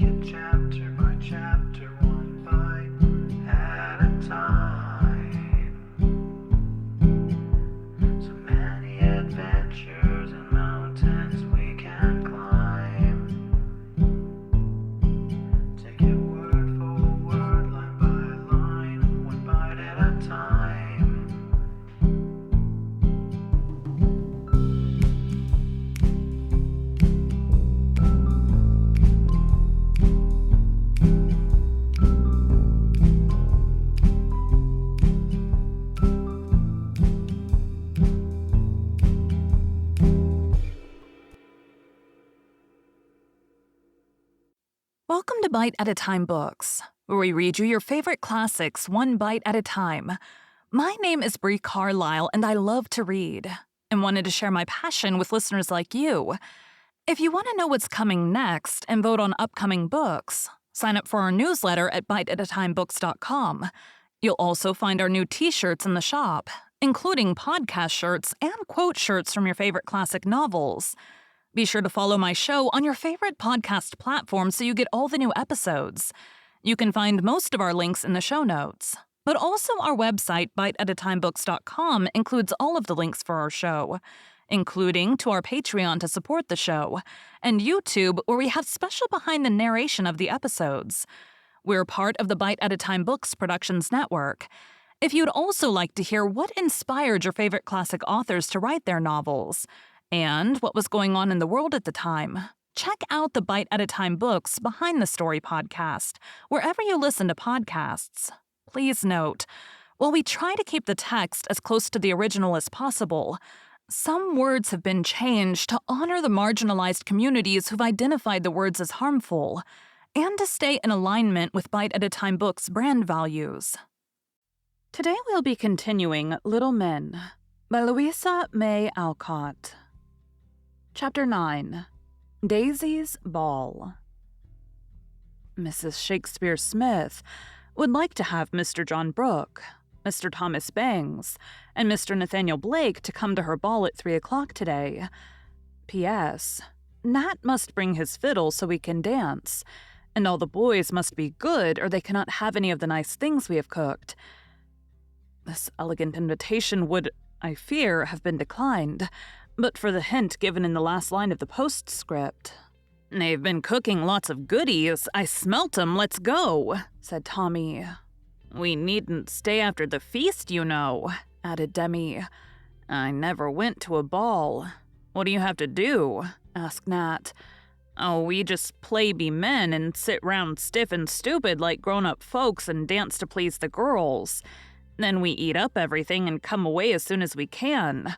it chapter by chapter, one bite at a time. So many adventures and mountains we can climb. Take it word for word, line by line, one bite at a time. Welcome to Bite at a Time Books, where we read you your favorite classics one bite at a time. My name is Bree Carlile, and I love to read, and wanted to share my passion with listeners like you. If you want to know what's coming next and vote on upcoming books, sign up for our newsletter at biteatatimebooks.com. You'll also find our new t-shirts in the shop, including podcast shirts and quote shirts from your favorite classic novels. Be sure to follow my show on your favorite podcast platform so you get all the new episodes. You can find most of our links in the show notes. But also our website, biteatatimebooks.com, includes all of the links for our show, including to our Patreon to support the show, and YouTube, where we have special behind the narration of the episodes. We're part of the Bite at a Time Books Productions Network. If you'd also like to hear what inspired your favorite classic authors to write their novels, and what was going on in the world at the time, check out the Bite at a Time Books Behind the Story podcast, wherever you listen to podcasts. Please note, while we try to keep the text as close to the original as possible, some words have been changed to honor the marginalized communities who've identified the words as harmful, and to stay in alignment with Bite at a Time Books' brand values. Today we'll be continuing Little Men by Louisa May Alcott. Chapter 9. Daisy's Ball. Mrs. Shakespeare Smith would like to have Mr. John Brooke, Mr. Thomas Bangs, and Mr. Nathaniel Blake to come to her ball at 3 o'clock today. P.S. Nat must bring his fiddle so we can dance, and all the boys must be good or they cannot have any of the nice things we have cooked. This elegant invitation would, I fear, have been declined, but for the hint given in the last line of the postscript. "They've been cooking lots of goodies. I smelt 'em. Let's go," said Tommy. "We needn't stay after the feast, you know," added Demi. "I never went to a ball." "What do you have to do?" asked Nat. "Oh, we just play be men and sit round stiff and stupid like grown-up folks and dance to please the girls. Then we eat up everything and come away as soon as we can."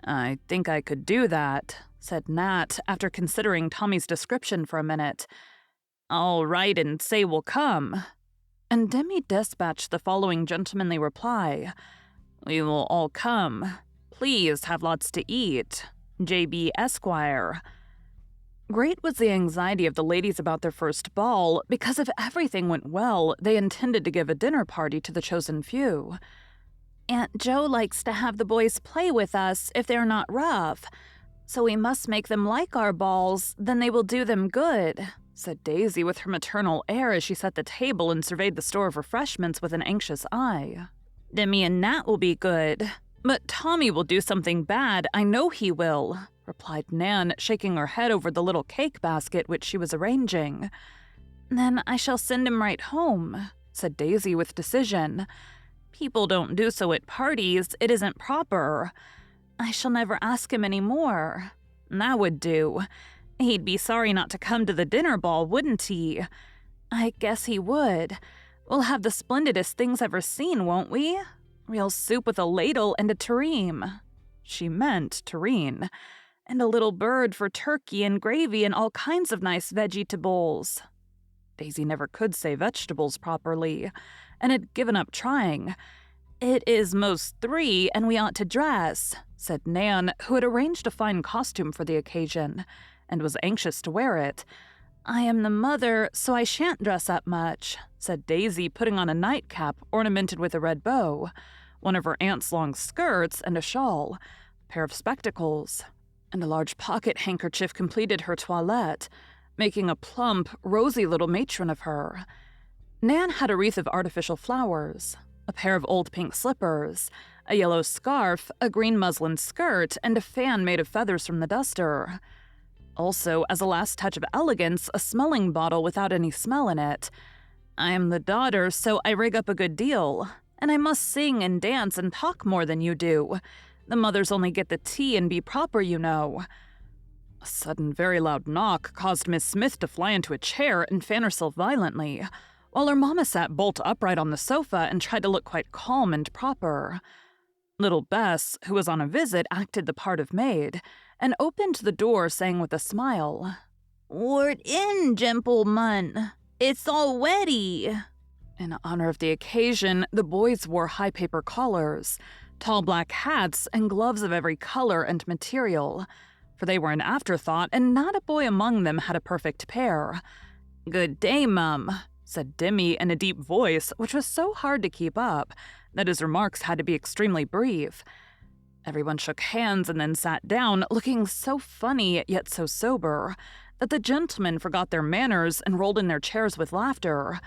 "I think I could do that," said Nat, after considering Tommy's description for a minute. "I'll write and say we'll come." And Demi dispatched the following gentlemanly reply: "We will all come. Please have lots to eat. J.B. Esquire." Great was the anxiety of the ladies about their first ball, because if everything went well, they intended to give a dinner party to the chosen few. "Aunt Jo likes to have the boys play with us if they're not rough, so we must make them like our balls, then they will do them good," said Daisy with her maternal air as she set the table and surveyed the store of refreshments with an anxious eye. "Demi and Nat will be good, but Tommy will do something bad, I know he will," replied Nan, shaking her head over the little cake basket which she was arranging. "Then I shall send him right home," said Daisy with decision. "People don't do so at parties. It isn't proper. I shall never ask him any more." "That would do. He'd be sorry not to come to the dinner ball, wouldn't he?" "I guess he would. We'll have the splendidest things ever seen, won't we? Real soup with a ladle and a tureen." She meant tureen. "And a little bird for turkey and gravy and all kinds of nice vegetables." Daisy never could say vegetables properly, and had given up trying. "It is most 3, and we ought to dress," said Nan, who had arranged a fine costume for the occasion, and was anxious to wear it. "I am the mother, so I shan't dress up much," said Daisy, putting on a nightcap ornamented with a red bow, one of her aunt's long skirts, and a shawl, a pair of spectacles, and a large pocket handkerchief completed her toilette. making a plump, rosy little matron of her. Nan had a wreath of artificial flowers, a pair of old pink slippers, a yellow scarf, a green muslin skirt, and a fan made of feathers from the duster. Also, as a last touch of elegance, a smelling bottle without any smell in it. I am the daughter, so I rig up a good deal, and I must sing and dance and talk more than you do. The mothers only get the tea and be proper, you know. A sudden, very loud knock caused Miss Smith to fly into a chair and fan herself violently, while her mamma sat bolt upright on the sofa and tried to look quite calm and proper. Little Bess, who was on a visit, acted the part of maid, and opened the door, saying with a smile, "Wart in, gentleman. It's all ready." In honor of the occasion, the boys wore high paper collars, tall black hats, and gloves of every color and material, for they were an afterthought, and not a boy among them had a perfect pair. "Good day, Mum," said Dimmy in a deep voice which was so hard to keep up that his remarks had to be extremely brief. Everyone shook hands and then sat down, looking so funny yet so sober that the gentlemen forgot their manners and rolled in their chairs with laughter.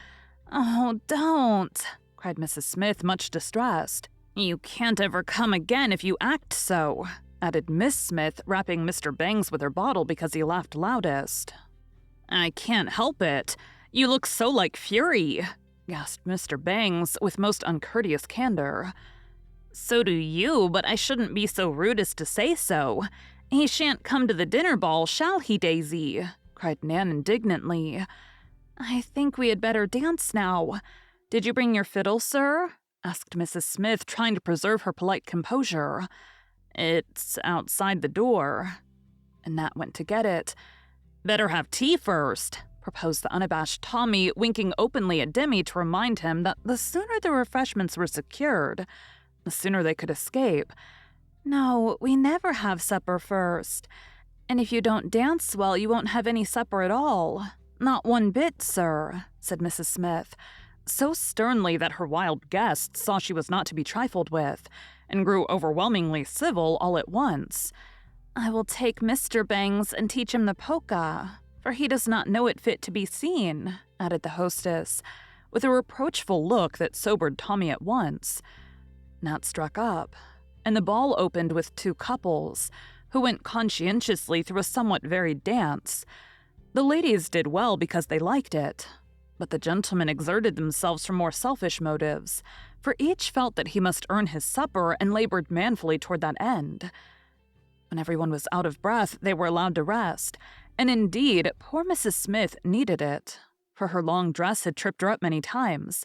"Oh, don't," cried Mrs. Smith, much distressed. "You can't ever come again if you act so," added Miss Smith, rapping Mr. Bangs with her bottle because he laughed loudest. "I can't help it. You look so like Fury," gasped Mr. Bangs with most uncourteous candor. "So do you, but I shouldn't be so rude as to say so. He shan't come to the dinner ball, shall he, Daisy?" cried Nan indignantly. "I think we had better dance now. Did you bring your fiddle, sir?" asked Mrs. Smith, trying to preserve her polite composure. "It's outside the door." And Nat went to get it. "Better have tea first," proposed the unabashed Tommy, winking openly at Demi to remind him that the sooner the refreshments were secured, the sooner they could escape. "No, we never have supper first. And if you don't dance well, you won't have any supper at all. Not one bit, sir," said Mrs. Smith, so sternly that her wild guests saw she was not to be trifled with, and grew overwhelmingly civil all at once. "I will take Mr. Bangs and teach him the polka, for he does not know it fit to be seen," added the hostess, with a reproachful look that sobered Tommy at once. Nat struck up, and the ball opened with two couples, who went conscientiously through a somewhat varied dance. The ladies did well because they liked it, but the gentlemen exerted themselves from more selfish motives, for each felt that he must earn his supper and labored manfully toward that end. When everyone was out of breath, they were allowed to rest, and indeed, poor Mrs. Smith needed it, for her long dress had tripped her up many times.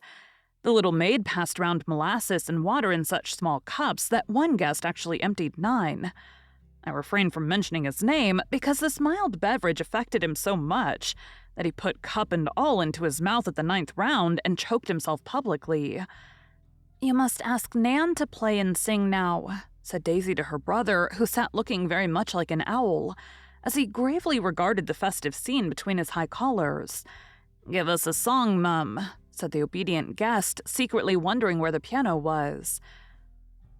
The little maid passed round molasses and water in such small cups that one guest actually emptied 9. I refrain from mentioning his name because this mild beverage affected him so much that he put cup and all into his mouth at the 9th round and choked himself publicly. "You must ask Nan to play and sing now," said Daisy to her brother, who sat looking very much like an owl, as he gravely regarded the festive scene between his high collars. "Give us a song, Mum," said the obedient guest, secretly wondering where the piano was.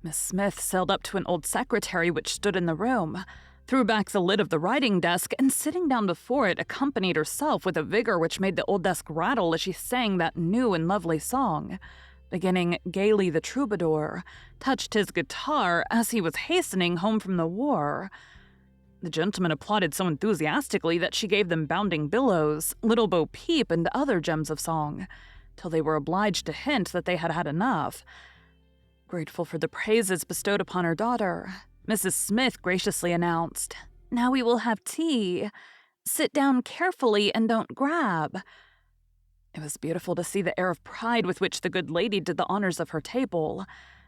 Miss Smith sailed up to an old secretary which stood in the room, threw back the lid of the writing desk, and sitting down before it, accompanied herself with a vigor which made the old desk rattle as she sang that new and lovely song, beginning "Gaily the Troubadour," touched his guitar as he was hastening home from the war. The gentlemen applauded so enthusiastically that she gave them Bounding Billows, Little Bo Peep, and other gems of song, till they were obliged to hint that they had had enough. Grateful for the praises bestowed upon her daughter, Mrs. Smith graciously announced, "Now we will have tea. Sit down carefully and don't grab." It was beautiful to see the air of pride with which the good lady did the honors of her table,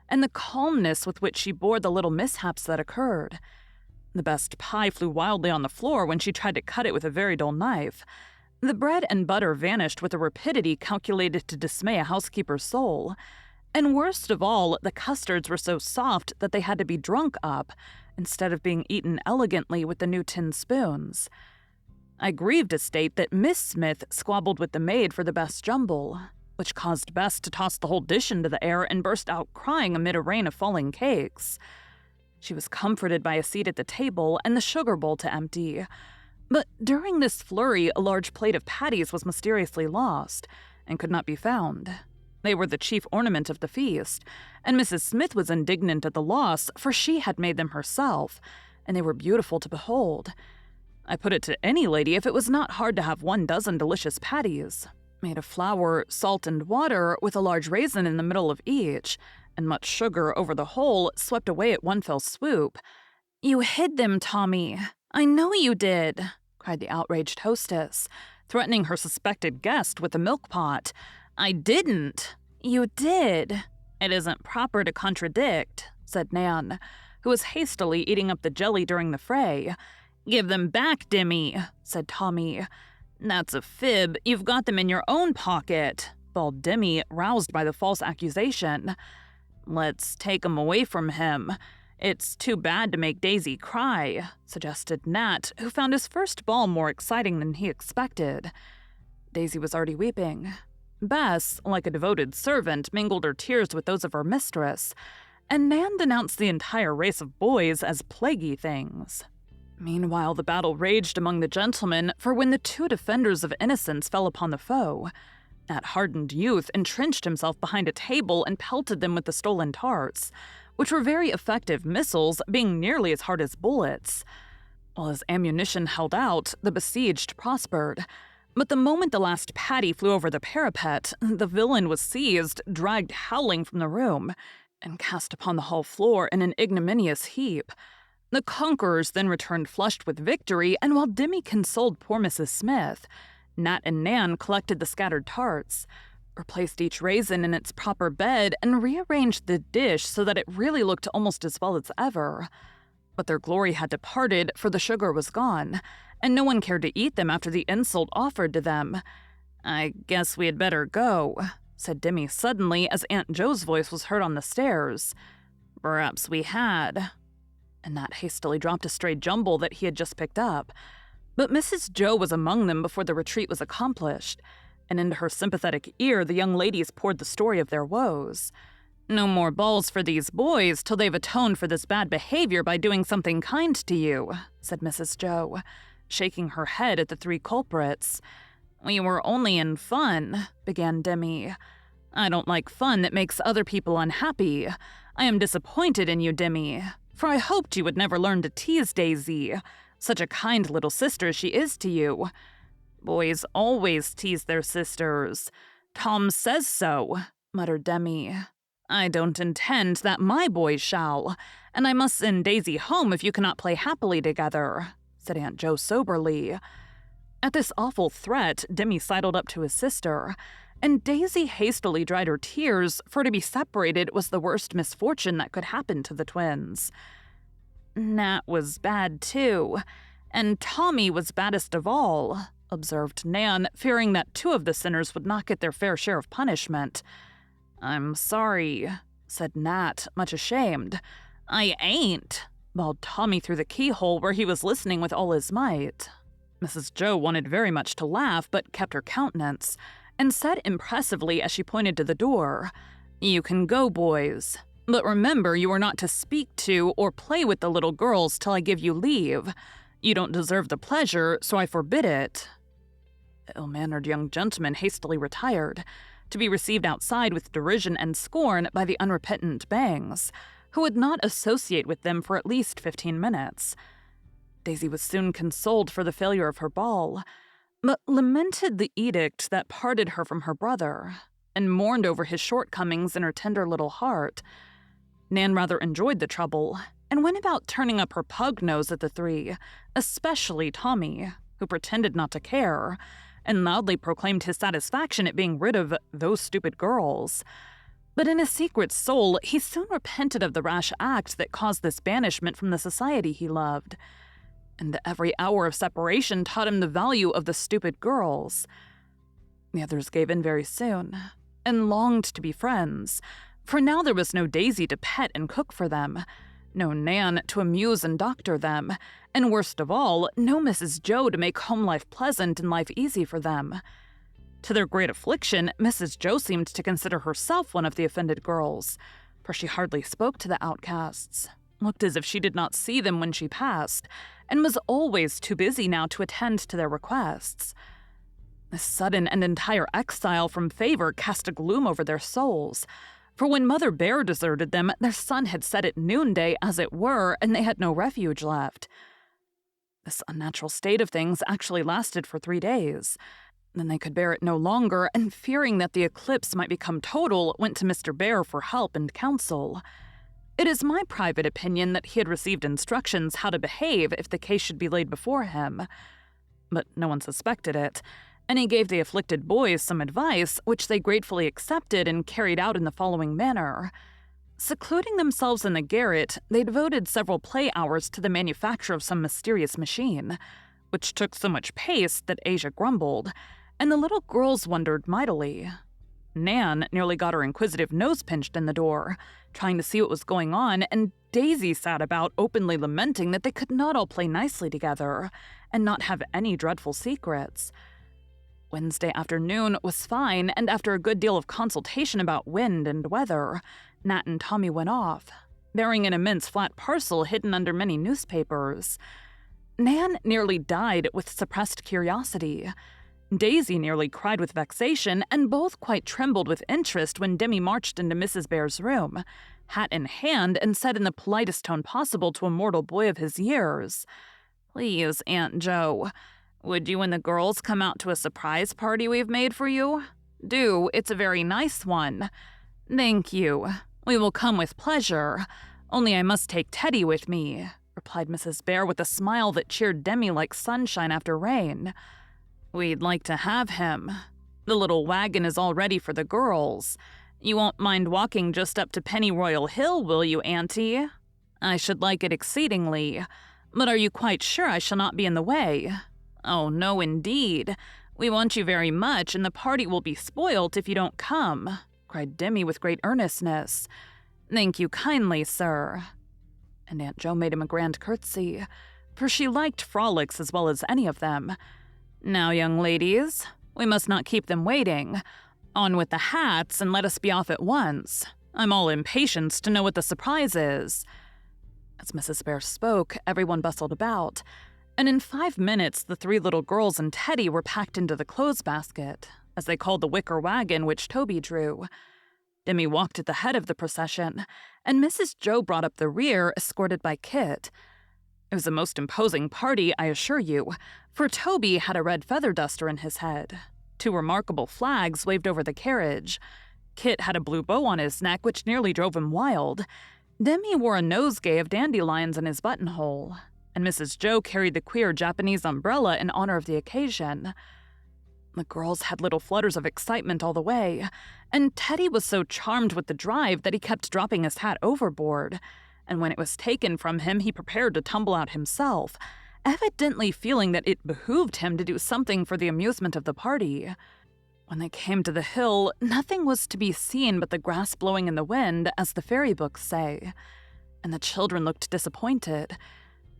and the calmness with which she bore the little mishaps that occurred. The best pie flew wildly on the floor when she tried to cut it with a very dull knife. The bread and butter vanished with a rapidity calculated to dismay a housekeeper's soul. And worst of all, the custards were so soft that they had to be drunk up, instead of being eaten elegantly with the new tin spoons. I grieve to state that Miss Smith squabbled with the maid for the best jumble, which caused Bess to toss the whole dish into the air and burst out crying amid a rain of falling cakes. She was comforted by a seat at the table and the sugar bowl to empty, But during this flurry, a large plate of patties was mysteriously lost and could not be found. They were the chief ornament of the feast, and Mrs. Smith was indignant at the loss, for she had made them herself, and they were beautiful to behold. I put it to any lady if it was not hard to have 12 delicious patties, made of flour, salt, and water, with a large raisin in the middle of each, and much sugar over the whole, swept away at one fell swoop. "You hid them, Tommy. I know you did," cried the outraged hostess, threatening her suspected guest with the milk pot. "I didn't." "You did." "It isn't proper to contradict," said Nan, who was hastily eating up the jelly during the fray. "Give them back, Dimmy," said Tommy. "That's a fib. You've got them in your own pocket," bawled Dimmy, roused by the false accusation. "Let's take 'em away from him. It's too bad to make Daisy cry," suggested Nat, who found his first ball more exciting than he expected. Daisy was already weeping. Bess, like a devoted servant, mingled her tears with those of her mistress, and Nan denounced the entire race of boys as plaguey things. Meanwhile, the battle raged among the gentlemen, for when the two defenders of innocence fell upon the foe, that hardened youth entrenched himself behind a table and pelted them with the stolen tarts, which were very effective missiles, being nearly as hard as bullets. While his ammunition held out, the besieged prospered. But the moment the last patty flew over the parapet, the villain was seized, dragged howling from the room, and cast upon the hall floor in an ignominious heap. The conquerors then returned flushed with victory, and while Dimmy consoled poor Mrs. Smith, Nat and Nan collected the scattered tarts, replaced each raisin in its proper bed, and rearranged the dish so that it really looked almost as well as ever. But their glory had departed, for the sugar was gone, and no one cared to eat them after the insult offered to them. "I guess we had better go," said Dimmy suddenly as Aunt Joe's voice was heard on the stairs. "Perhaps we had." And Nat hastily dropped a stray jumble that he had just picked up. But Mrs. Joe was among them before the retreat was accomplished, and into her sympathetic ear the young ladies poured the story of their woes. "No more balls for these boys till they've atoned for this bad behavior by doing something kind to you," said Mrs. Joe, shaking her head at the three culprits. "We were only in fun," began Dimmy. "I don't like fun that makes other people unhappy. I am disappointed in you, Dimmy, for I hoped you would never learn to tease Daisy, such a kind little sister as she is to you. Boys always tease their sisters. Tom says so," muttered Demi. "I don't intend that my boys shall, and I must send Daisy home if you cannot play happily together," said Aunt Joe soberly. At this awful threat, Demi sidled up to his sister, and Daisy hastily dried her tears, for to be separated was the worst misfortune that could happen to the twins. "Nat was bad, too, and Tommy was baddest of all," observed Nan, fearing that two of the sinners would not get their fair share of punishment. "I'm sorry," said Nat, much ashamed. "I ain't," bawled Tommy through the keyhole where he was listening with all his might. Mrs. Joe wanted very much to laugh, but kept her countenance, and said impressively as she pointed to the door, "You can go, boys. But remember, you are not to speak to or play with the little girls till I give you leave. You don't deserve the pleasure, so I forbid it." The ill-mannered young gentleman hastily retired, to be received outside with derision and scorn by the unrepentant Bangs, who would not associate with them for at least 15 minutes. Daisy was soon consoled for the failure of her ball, but lamented the edict that parted her from her brother, and mourned over his shortcomings in her tender little heart. Nan rather enjoyed the trouble, and went about turning up her pug nose at the three, especially Tommy, who pretended not to care, and loudly proclaimed his satisfaction at being rid of those stupid girls. But in his secret soul, he soon repented of the rash act that caused this banishment from the society he loved. And every hour of separation taught him the value of the stupid girls. The others gave in very soon, and longed to be friends, for now there was no Daisy to pet and cook for them, no Nan to amuse and doctor them, and worst of all, no Mrs. Joe to make home life pleasant and life easy for them. To their great affliction, Mrs. Joe seemed to consider herself one of the offended girls, for she hardly spoke to the outcasts, looked as if she did not see them when she passed, and was always too busy now to attend to their requests. This sudden and entire exile from favor cast a gloom over their souls, for when Mother Bear deserted them, their sun had set at noonday, as it were, and they had no refuge left. This unnatural state of things actually lasted for 3 days. Then they could bear it no longer, and fearing that the eclipse might become total, went to Mr. Bear for help and counsel. It is my private opinion that he had received instructions how to behave if the case should be laid before him. But no one suspected it, and he gave the afflicted boys some advice, which they gratefully accepted and carried out in the following manner. Secluding themselves in the garret, they devoted several play hours to the manufacture of some mysterious machine, which took so much pace that Asia grumbled, and the little girls wondered mightily. Nan nearly got her inquisitive nose pinched in the door, trying to see what was going on, and Daisy sat about openly lamenting that they could not all play nicely together and not have any dreadful secrets. Wednesday afternoon was fine, and after a good deal of consultation about wind and weather, Nat and Tommy went off, bearing an immense flat parcel hidden under many newspapers. Nan nearly died with suppressed curiosity. Daisy nearly cried with vexation, and both quite trembled with interest when Demi marched into Mrs. Bear's room, hat in hand, and said in the politest tone possible to a mortal boy of his years, "Please, Aunt Jo, would you and the girls come out to a surprise party we've made for you? Do, it's a very nice one." "Thank you. We will come with pleasure. Only I must take Teddy with me," replied Mrs. Bear with a smile that cheered Demi like sunshine after rain. "We'd like to have him. The little wagon is all ready for the girls. You won't mind walking just up to Pennyroyal Hill, will you, Auntie?" "I should like it exceedingly. But are you quite sure I shall not be in the way?" "Oh, no, indeed. We want you very much, and the party will be spoilt if you don't come," cried Demi with great earnestness. "Thank you kindly, sir." And Aunt Jo made him a grand curtsy, for she liked frolics as well as any of them. "Now, young ladies, we must not keep them waiting. On with the hats, and let us be off at once. I'm all impatience to know what the surprise is." As Mrs. Bear spoke, everyone bustled about, and in 5 minutes the 3 little girls and Teddy were packed into the clothes basket, as they called the wicker wagon which Toby drew. Demi walked at the head of the procession, and Mrs. Jo brought up the rear, escorted by Kit. It was a most imposing party, I assure you, for Toby had a red feather duster in his head. 2 remarkable flags waved over the carriage. Kit had a blue bow on his neck, which nearly drove him wild. Demi wore a nosegay of dandelions in his buttonhole, and Mrs. Jo carried the queer Japanese umbrella in honor of the occasion. The girls had little flutters of excitement all the way, and Teddy was so charmed with the drive that he kept dropping his hat overboard, and when it was taken from him, he prepared to tumble out himself, evidently feeling that it behooved him to do something for the amusement of the party. When they came to the hill, nothing was to be seen but the grass blowing in the wind, as the fairy books say, and the children looked disappointed.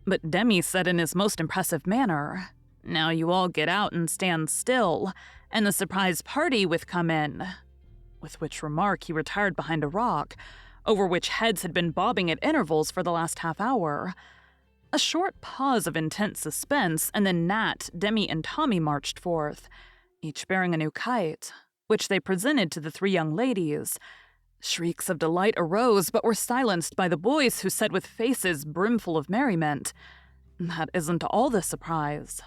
But Demi said in his most impressive manner, "Now you all get out and stand still, and the surprise party with come in," with which remark he retired behind a rock, over which heads had been bobbing at intervals for the last half hour. A short pause of intense suspense, and then Nat, Demi, and Tommy marched forth, each bearing a new kite, which they presented to the 3 young ladies. Shrieks of delight arose, but were silenced by the boys, who said with faces brimful of merriment, "That isn't all the surprise,"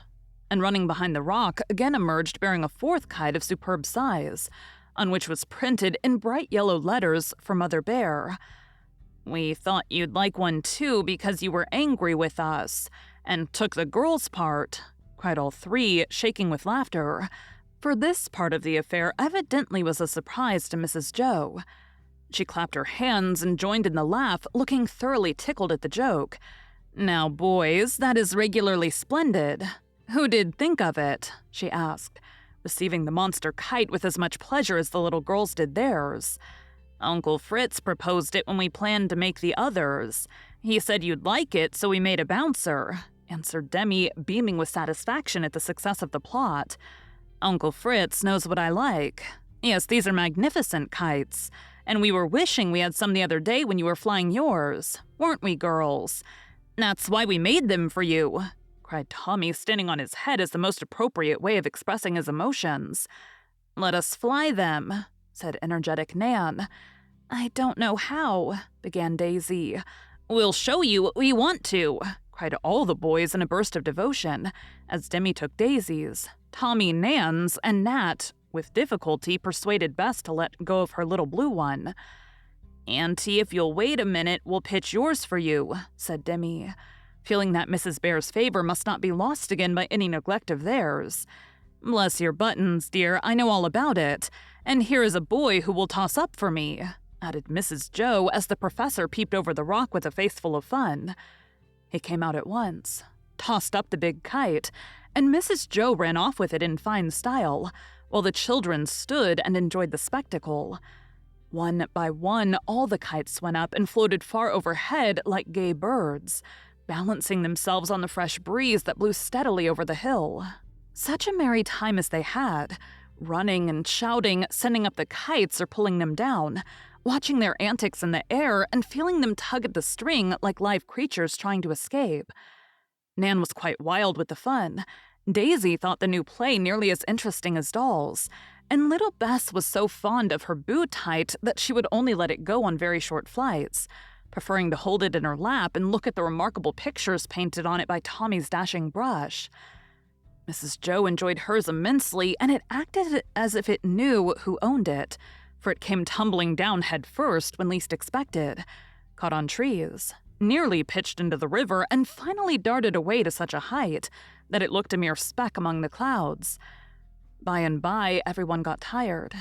and running behind the rock, again emerged bearing a 4th kite of superb size, on which was printed in bright yellow letters for Mother Bear, "We thought you'd like one too because you were angry with us, and took the girls' part," cried all 3, shaking with laughter, for this part of the affair evidently was a surprise to Mrs. Jo. She clapped her hands and joined in the laugh, looking thoroughly tickled at the joke. "Now, boys, that is regularly splendid. Who did think of it?" she asked, receiving the monster kite with as much pleasure as the little girls did theirs. "Uncle Fritz proposed it when we planned to make the others. He said you'd like it, so we made a bouncer," answered Demi, beaming with satisfaction at the success of the plot. "Uncle Fritz knows what I like. Yes, these are magnificent kites, and we were wishing we had some the other day when you were flying yours, weren't we, girls? "That's why we made them for you," cried Tommy, standing on his head as the most appropriate way of expressing his emotions. "Let us fly them," said energetic Nan. "I don't know how," began Daisy. "We'll show you, we want to," cried all the boys in a burst of devotion, as Demi took Daisy's, Tommy Nan's, and Nat, with difficulty, persuaded Bess to let go of her little blue one. "Auntie, if you'll wait a minute, we'll pitch yours for you," said Demi, feeling that Mrs. Bear's favor must not be lost again by any neglect of theirs. "Bless your buttons, dear, I know all about it, and here is a boy who will toss up for me," added Mrs. Joe as the professor peeped over the rock with a face full of fun. He came out at once, tossed up the big kite, and Mrs. Joe ran off with it in fine style, while the children stood and enjoyed the spectacle. One by one, all the kites went up and floated far overhead like gay birds, balancing themselves on the fresh breeze that blew steadily over the hill. Such a merry time as they had, running and shouting, sending up the kites or pulling them down, watching their antics in the air and feeling them tug at the string like live creatures trying to escape. Nan was quite wild with the fun. Daisy thought the new play nearly as interesting as dolls, and little Bess was so fond of her boot tight that she would only let it go on very short flights, preferring to hold it in her lap and look at the remarkable pictures painted on it by Tommy's dashing brush. Mrs. Joe enjoyed hers immensely, and it acted as if it knew who owned it, for it came tumbling down head first when least expected, caught on trees, nearly pitched into the river, and finally darted away to such a height that it looked a mere speck among the clouds. By and by, everyone got tired,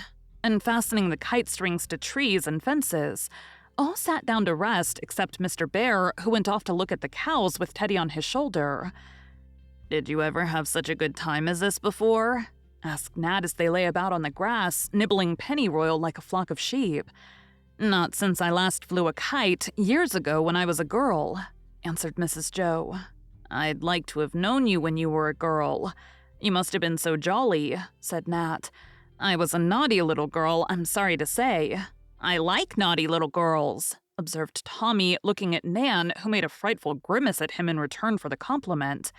and fastening the kite strings to trees and fences, all sat down to rest except Mr. Bear, who went off to look at the cows with Teddy on his shoulder. "Did you ever have such a good time as this before?" asked Nat as they lay about on the grass, nibbling pennyroyal like a flock of sheep. "Not since I last flew a kite, years ago when I was a girl," answered Mrs. Joe. "I'd like to have known you when you were a girl. You must have been so jolly," said Nat. "I was a naughty little girl, I'm sorry to say." "I like naughty little girls," observed Tommy, looking at Nan, who made a frightful grimace at him in return for the compliment.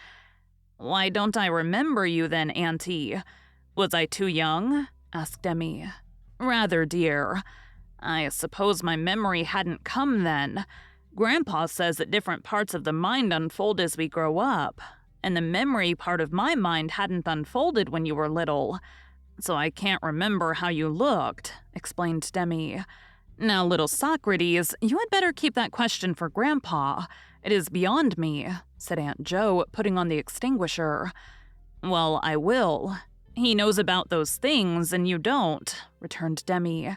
"Why don't I remember you then, Auntie? Was I too young?" asked Demi. "Rather, dear. I suppose my memory hadn't come then. Grandpa says that different parts of the mind unfold as we grow up, and the memory part of my mind hadn't unfolded when you were little, so I can't remember how you looked," explained Demi. "Now, little Socrates, you had better keep that question for Grandpa. It is beyond me," said Aunt Joe, putting on the extinguisher. "Well, I will. He knows about those things, and you don't," returned Demi,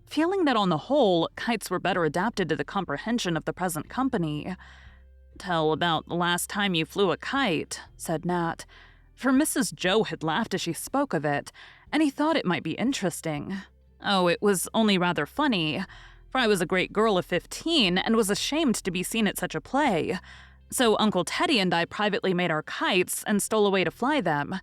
feeling that on the whole, kites were better adapted to the comprehension of the present company. "Tell about the last time you flew a kite," said Nat, for Mrs. Joe had laughed as she spoke of it, and he thought it might be interesting. "Oh, it was only rather funny, for I was a great girl of 15 and was ashamed to be seen at such a play. So Uncle Teddy and I privately made our kites and stole away to fly them.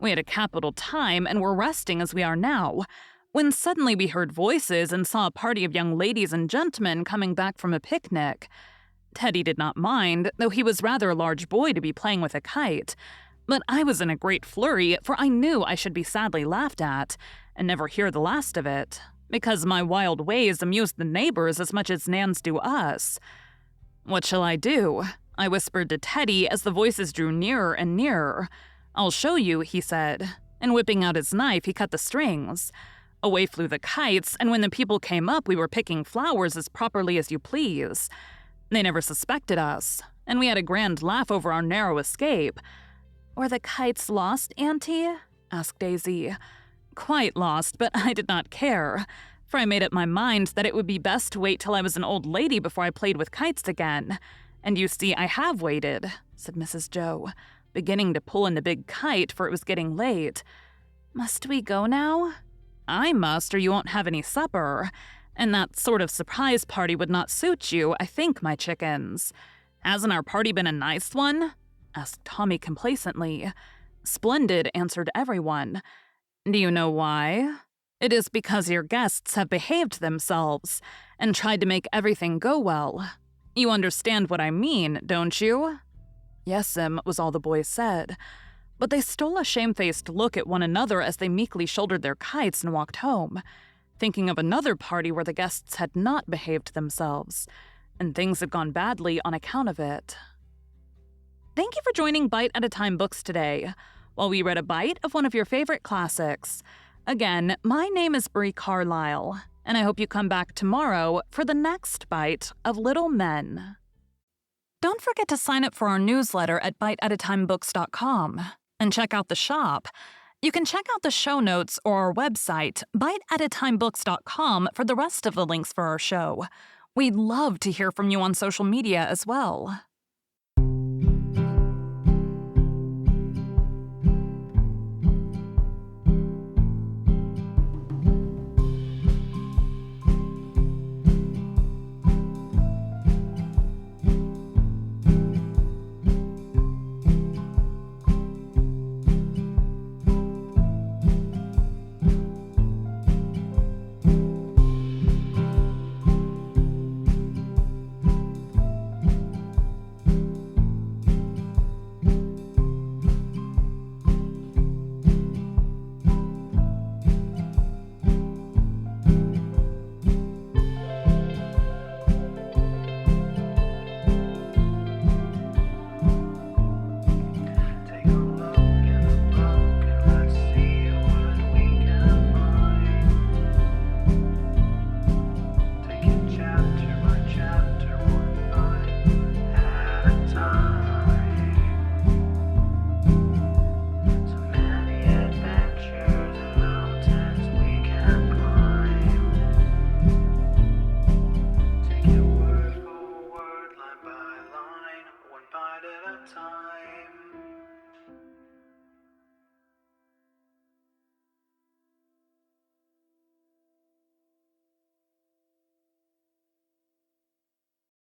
We had a capital time and were resting as we are now, when suddenly we heard voices and saw a party of young ladies and gentlemen coming back from a picnic. Teddy did not mind, though he was rather a large boy to be playing with a kite, but I was in a great flurry, for I knew I should be sadly laughed at, and never hear the last of it, because my wild ways amused the neighbors as much as Nan's do us. What shall I do? I whispered to Teddy as the voices drew nearer and nearer. I'll show you, he said, and whipping out his knife, he cut the strings. Away flew the kites, and when the people came up, we were picking flowers as properly as you please. They never suspected us, and we had a grand laugh over our narrow escape. Were the kites lost, Auntie? Asked Daisy. Quite lost, but I did not care, for I made up my mind that it would be best to wait till I was an old lady before I played with kites again. And you see, I have waited, said Mrs. Joe, beginning to pull in the big kite, for it was getting late. Must we go now? I must, or you won't have any supper. And that sort of surprise party would not suit you, I think, my chickens. Hasn't our party been a nice one? Asked Tommy complacently. Splendid, answered everyone. Do you know why? It is because your guests have behaved themselves and tried to make everything go well. You understand what I mean, don't you?" "Yes'm," was all the boys said. But they stole a shamefaced look at one another as they meekly shouldered their kites and walked home, thinking of another party where the guests had not behaved themselves, and things had gone badly on account of it. Thank you for joining Bite at a Time Books today, while we read a bite of one of your favorite classics. Again, my name is Bree Carlile, and I hope you come back tomorrow for the next bite of Little Men. Don't forget to sign up for our newsletter at biteatatimebooks.com and check out the shop. You can check out the show notes or our website, biteatatimebooks.com, for the rest of the links for our show. We'd love to hear from you on social media as well.